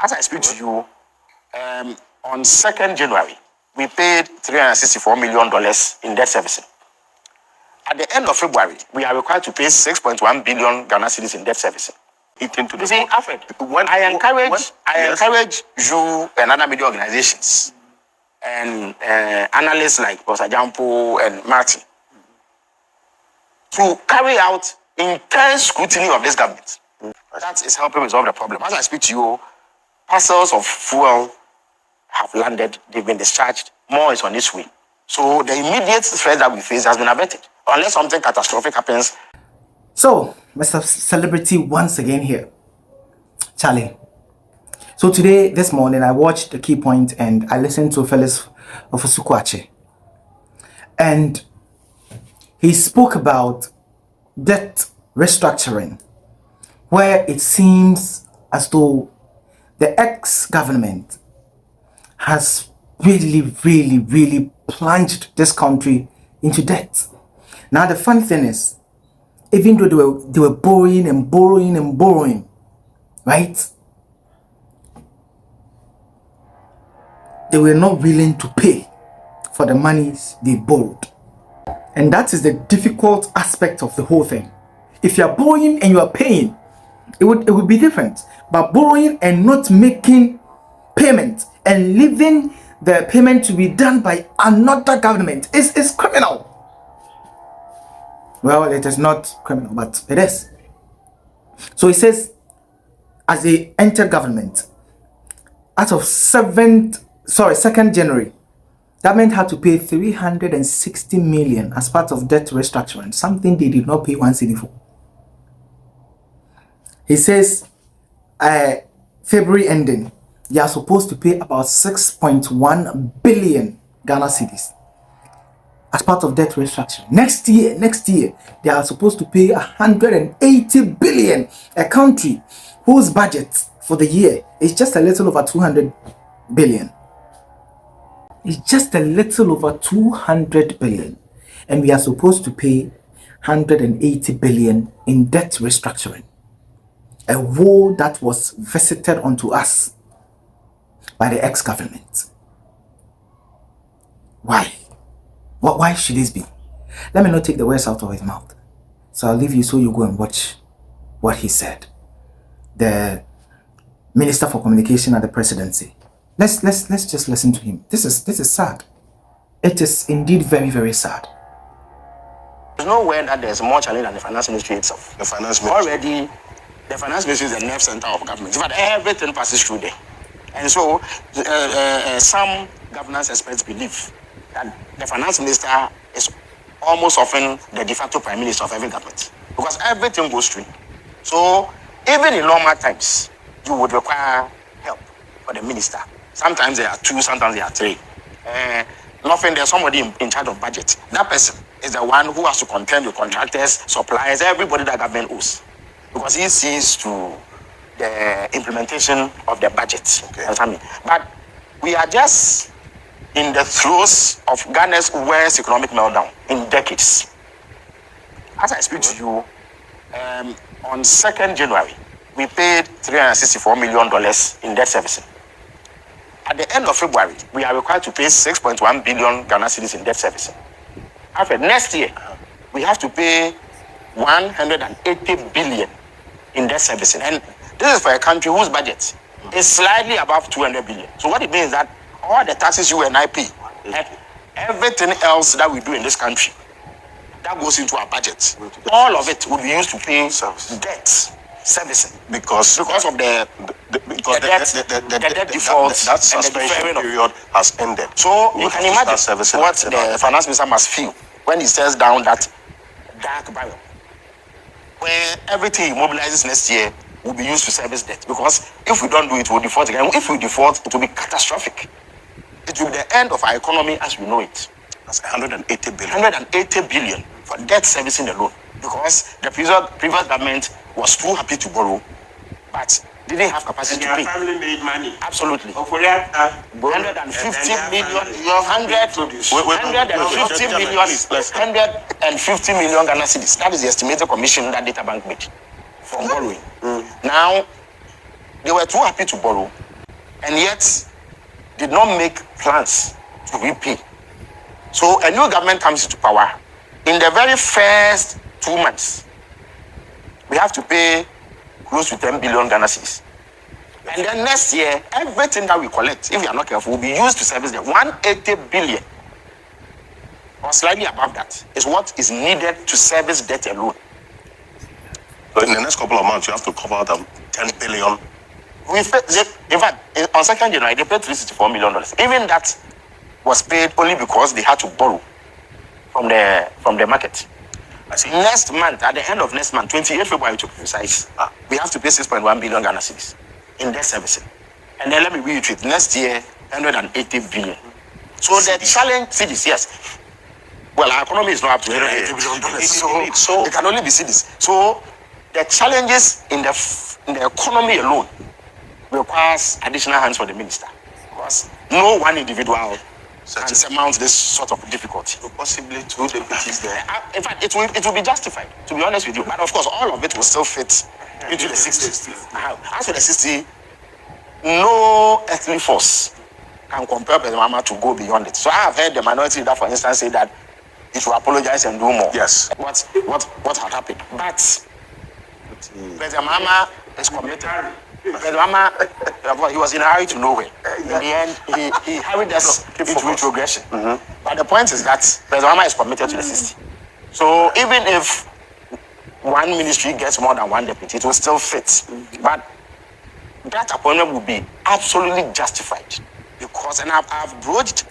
As I speak to you, on 2nd January, we paid $364 million in debt servicing. At the end of February, we are required to pay 6.1 billion Ghana cedis in debt servicing. You see, Alfred, I encourage you and other media organizations and analysts like Professor Jampo and Martin to carry out intense scrutiny of this government. That is helping resolve the problem. As I speak to you, parcels of fuel have landed, they've been discharged, more is on its way. So the immediate threat that we face has been averted, unless something catastrophic happens. So, Mr. Celebrity once again here. Charlie. So today, this morning, I watched the key point and I listened to Felix Ofosu Kwakye. And he spoke about debt restructuring, where it seems as though the ex-government has really plunged this country into debt. Now the funny thing is, even though they were borrowing, right? They were not willing to pay for the monies they borrowed. And that is the difficult aspect of the whole thing. If you are borrowing and you are paying, it would be different. But borrowing and not making payment and leaving the payment to be done by another government is criminal. Well, it is not criminal, but it is. So he says, as they entered government, out of 2nd January, government had to pay 360 million as part of debt restructuring, something they did not pay 1 cedi for. He says, February ending, they are supposed to pay about 6.1 billion Ghana cedis as part of debt restructuring. Next year, they are supposed to pay 180 billion, a country whose budget for the year is just a little over 200 billion. It's just a little over 200 billion. And we are supposed to pay 180 billion in debt restructuring. A woe that was visited onto us by the ex-government. Why? Why should this be? Let me not take the words out of his mouth. So I'll leave you so you go and watch what he said. The Minister for Communication at the presidency. Let's just listen to him. This is sad. It is indeed very sad. There's no way that there's more challenge than the finance ministry itself. The finance ministry. Already, the finance ministry is the nerve center of government. In fact, everything passes through there. And so, some governance experts believe that the finance minister is almost often the de facto prime minister of every government, because everything goes through. So, even in normal times, you would require help for the minister. Sometimes there are 2, sometimes there are 3. Often there's somebody in charge of budget. That person is the one who has to contend with contractors, suppliers, everybody that government owes, because he sees to the implementation of the budget. Okay. But we are just in the throes of Ghana's worst economic meltdown in decades. As I speak to you, on 2nd January, we paid $364 million in debt servicing. At the end of February, we are required to pay 6.1 billion Ghana cedis in debt servicing. After next year, we have to pay 180 billion in debt servicing. And this is for a country whose budget is slightly above 200 billion. So what it means is that all the taxes you and I pay, and everything else that we do in this country, that goes into our budget, all of it will be used to pay debt servicing because of the debt default. That suspension period has ended. So you can imagine what the finance minister must feel when he says down that dark barrel, where everything he mobilizes next year will be used to service debt. Because if we don't do it, we'll default again. If we default, it will be catastrophic. It will be the end of our economy as we know it. That's 180 billion. 180 billion for debt servicing alone. Because the previous government was too happy to borrow, but didn't have capacity to pay. Family made money. Absolutely. 150 million Ghana cedis. That is the estimated commission that Data Bank made from borrowing. Now, they were too happy to borrow, and yet did not make plans to repay. So a new government comes into power. In the very first 2 months, we have to pay close to 10 billion Ghana cedis. And then next year, everything that we collect, if we are not careful, will be used to service the 180 billion or slightly above that is what is needed to service debt alone. So in the next couple of months, you have to cover them 10 billion. In fact, on 2nd January, they paid $364 million. Even that was paid only because they had to borrow from the market. I see. Next month, at the end of next month, 28 February to be precise, we have to pay 6.1 billion Ghana cedis in debt servicing. And then let me reiterate, next year, 180 billion. So the challenge, cedis, yes. Well, our economy is not up to $180 billion, so it can only be cedis. So the challenges in the economy alone requires additional hands for the minister, because no one individual can surmount this sort of difficulty. So possibly two deputies there. In fact, it will be justified, to be honest with you. But of course, all of it will still fit into the 60. As for the 60, no earthly force can compel President Mahama to go beyond it. So I have heard the minority leader, for instance, say that he should apologize and do more. Yes. What had happened? But President Mahama is committed. President Mahama, he was in a hurry to nowhere. In the end, he hurried us into retrogression. But the point is that President Mahama is committed to the 60. So even if one ministry gets more than one deputy, it will still fit. But that appointment will be absolutely justified, because, and I've broached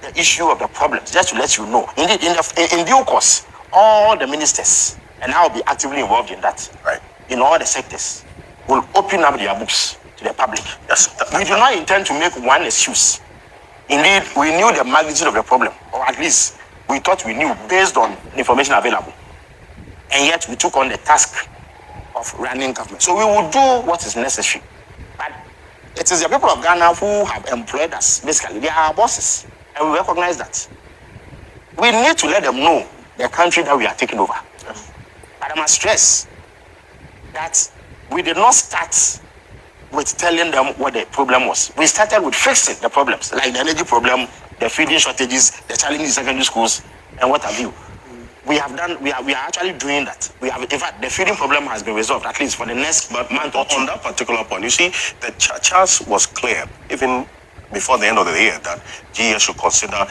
the issue of the problems just to let you know. Indeed, in due course, all the ministers, and I will be actively involved in that, right, in all the sectors, will open up their books to the public. Yes. We do not intend to make one excuse. Indeed, we knew the magnitude of the problem, or at least we thought we knew based on the information available. And yet we took on the task of running government. So we will do what is necessary. But it is the people of Ghana who have employed us. Basically, they are our bosses, and we recognize that. We need to let them know the country that we are taking over. But I must stress that we did not start with telling them what the problem was. We started with fixing the problems, like the energy problem, the feeding shortages, the challenges in secondary schools, and what have you. We are actually doing that. In fact, the feeding problem has been resolved, at least for the next month or two. On that particular point, you see, the chance was clear, even before the end of the year, that GES should consider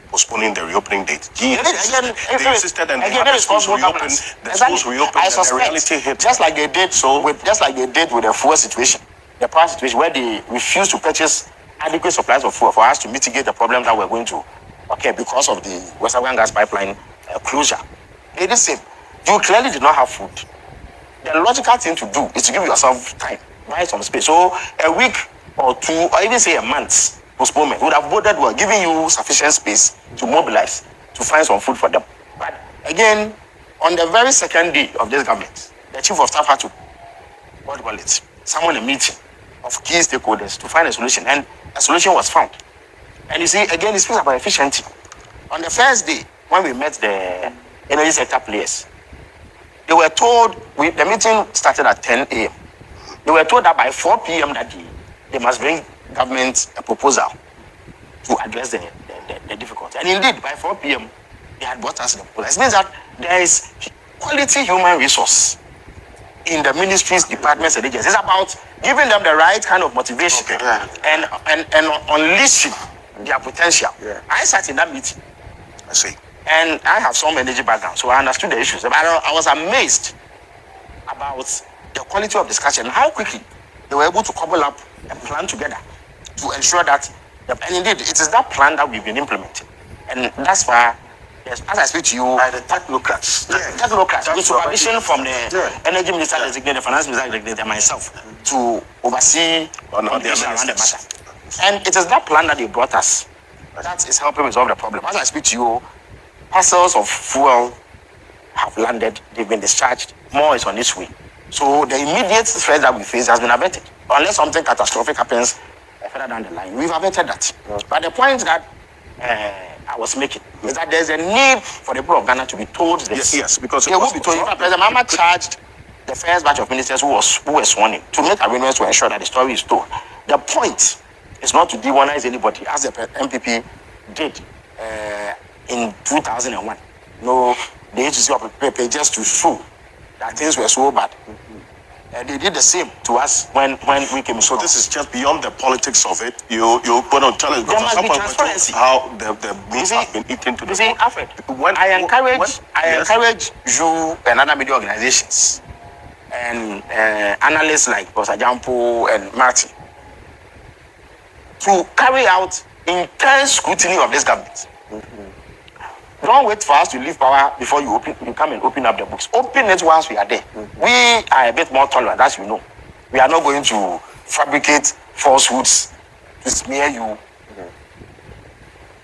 postponing the reopening date. They insisted, and the schools reopened. The schools reopened, and the reality hit. Just like they did with the fuel situation, the power situation, where they refused to purchase adequate supplies of fuel for us to mitigate the problems that we're going to occur because of the West African gas pipeline closure. It is the same. You clearly did not have food. The logical thing to do is to give yourself time, buy some space. So a week or two, or even say a month's postponement would have boded well, giving you sufficient space to mobilize, to find some food for them. But again, on the very second day of this government, the chief of staff had to, summon a meeting of key stakeholders to find a solution, and a solution was found. And you see, again, it speaks about efficiency. On the first day, when we met the energy sector players, they were told, the meeting started at 10 a.m. They were told that by 4 p.m. that they must bring government a proposal to address the difficulty. And indeed, by 4 p.m., they had brought us the proposal. It means that there is quality human resource in the ministries, departments, and agencies. It's about giving them the right kind of motivation and unleashing their potential. I sat in that meeting. I see. And I have some energy background, so I understood the issues. But I was amazed about the quality of discussion and how quickly they were able to cobble up a plan together to ensure that, and indeed, it is that plan that we've been implementing. And that's why, as I speak to you, by the technocrats, with supervision from the energy minister designated, the finance minister designated, and myself, to oversee the matter. And it is that plan that they brought us that is helping resolve the problem. As I speak to you, parcels of fuel have landed, they've been discharged, more is on its way. So the immediate threat that we face has been averted. Unless something catastrophic happens further down the line, we've averted that. But the point that I was making is that there's a need for the people of Ghana to be told this. Yes, because they will be told. President Mahama charged the first batch of ministers who were sworn in to make arrangements to ensure that the story is told. The point is not to demonize anybody, as the MPP did in 2001. No, they used to see our paper just to show that things were so bad. And they did the same to us when we came. So this is just beyond the politics of it. You're going to tell us there must be transparency. How the means have been eaten to the see, Alfred, I encourage you and other media organizations and analysts like Ofosu Jampo and Martin to carry out intense scrutiny of this government. Don't wait for us to leave power before you come and open up the books. Open it once we are there. We are a bit more tolerant, as you know. We are not going to fabricate falsehoods to smear you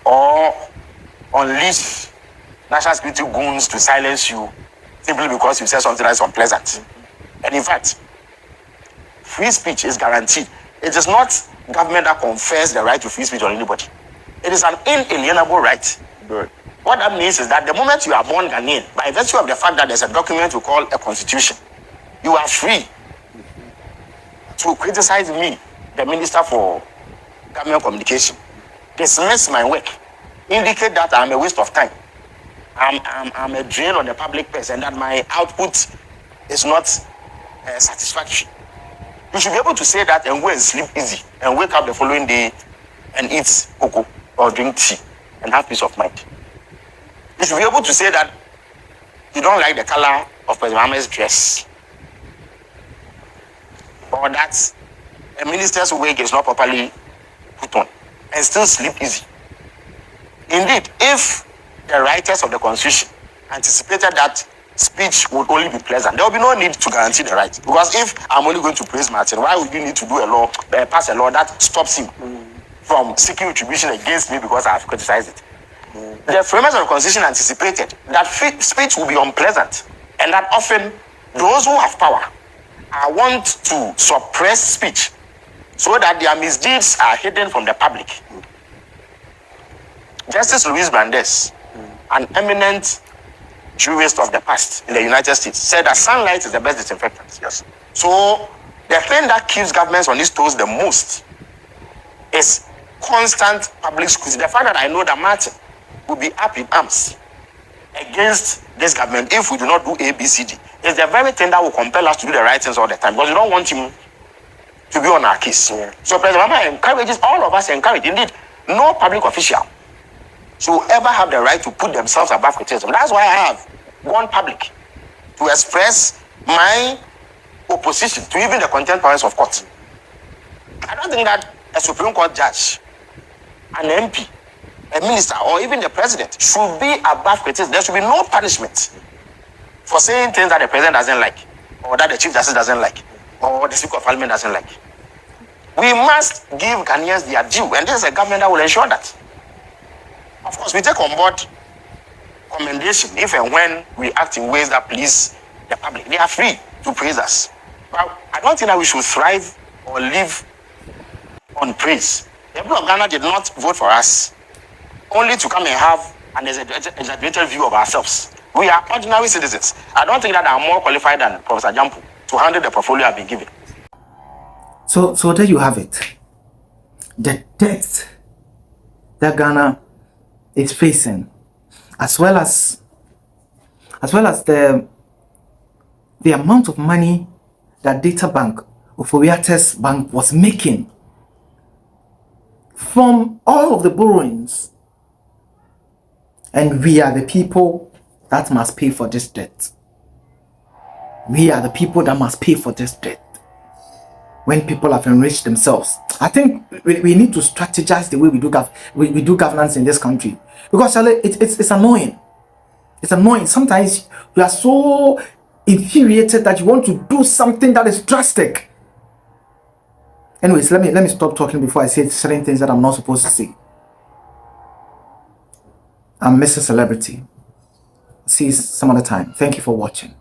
or unleash national security goons to silence you simply because you said something that is unpleasant. And in fact, free speech is guaranteed. It is not government that confers the right to free speech on anybody. It is an inalienable right. Good. What that means is that the moment you are born Ghanaian, by virtue of the fact that there's a document we call a constitution, you are free to criticize me, the Minister for Government Communication, dismiss my work, indicate that I'm a waste of time, I'm a drain on the public purse, and that my output is not satisfactory. You should be able to say that and go and sleep easy and wake up the following day and eat cocoa or drink tea and have peace of mind. You should be able to say that you don't like the color of President Mohammed's dress, or that a minister's wig is not properly put on, and still sleep easy. Indeed, if the writers of the Constitution anticipated that speech would only be pleasant, there will be no need to guarantee the right. Because if I'm only going to praise Martin, why would you need to do a law, pass a law that stops him from seeking retribution against me because I have criticized it? The framers of the Constitution anticipated that speech will be unpleasant, and that often those who have power want to suppress speech so that their misdeeds are hidden from the public. Justice Louis Brandes, an eminent jurist of the past in the United States, said that sunlight is the best disinfectant. Yes. So the thing that keeps governments on its toes the most is constant public scrutiny. The fact that I know that Martin will be up in arms against this government if we do not do ABCD is the very thing that will compel us to do the right things all the time, because we don't want him to be on our case. Yeah. So President Obama encourages, all of us encourage, indeed, no public official should ever have the right to put themselves above criticism. That's why I have gone public to express my opposition to even the contempt powers of court. I don't think that a Supreme Court judge, an MP, a minister, or even the president should be above criticism. There should be no punishment for saying things that the president doesn't like, or that the chief justice doesn't like, or the speaker of parliament doesn't like. We must give Ghanaians their due, and this is a government that will ensure that. Of course, we take on board commendation if and when we act in ways that please the public. They are free to praise us. But I don't think that we should thrive or live on praise. The people of Ghana did not vote for us only to come and have an exaggerated view of ourselves. We are ordinary citizens. I don't think that I'm more qualified than Professor Jampo to handle the portfolio I've been given. So there you have it. The debt that Ghana is facing, as well as the amount of money that Data Bank of Ofosu Bank was making from all of the borrowings. And we are the people that must pay for this debt. We are the people that must pay for this debt. When people have enriched themselves, I think we need to strategize the way we do governance in this country. Because it's annoying. It's annoying. Sometimes you are so infuriated that you want to do something that is drastic. Anyways, let me stop talking before I say certain things that I'm not supposed to say. I'm Mr. Celebrity. See you some other time. Thank you for watching.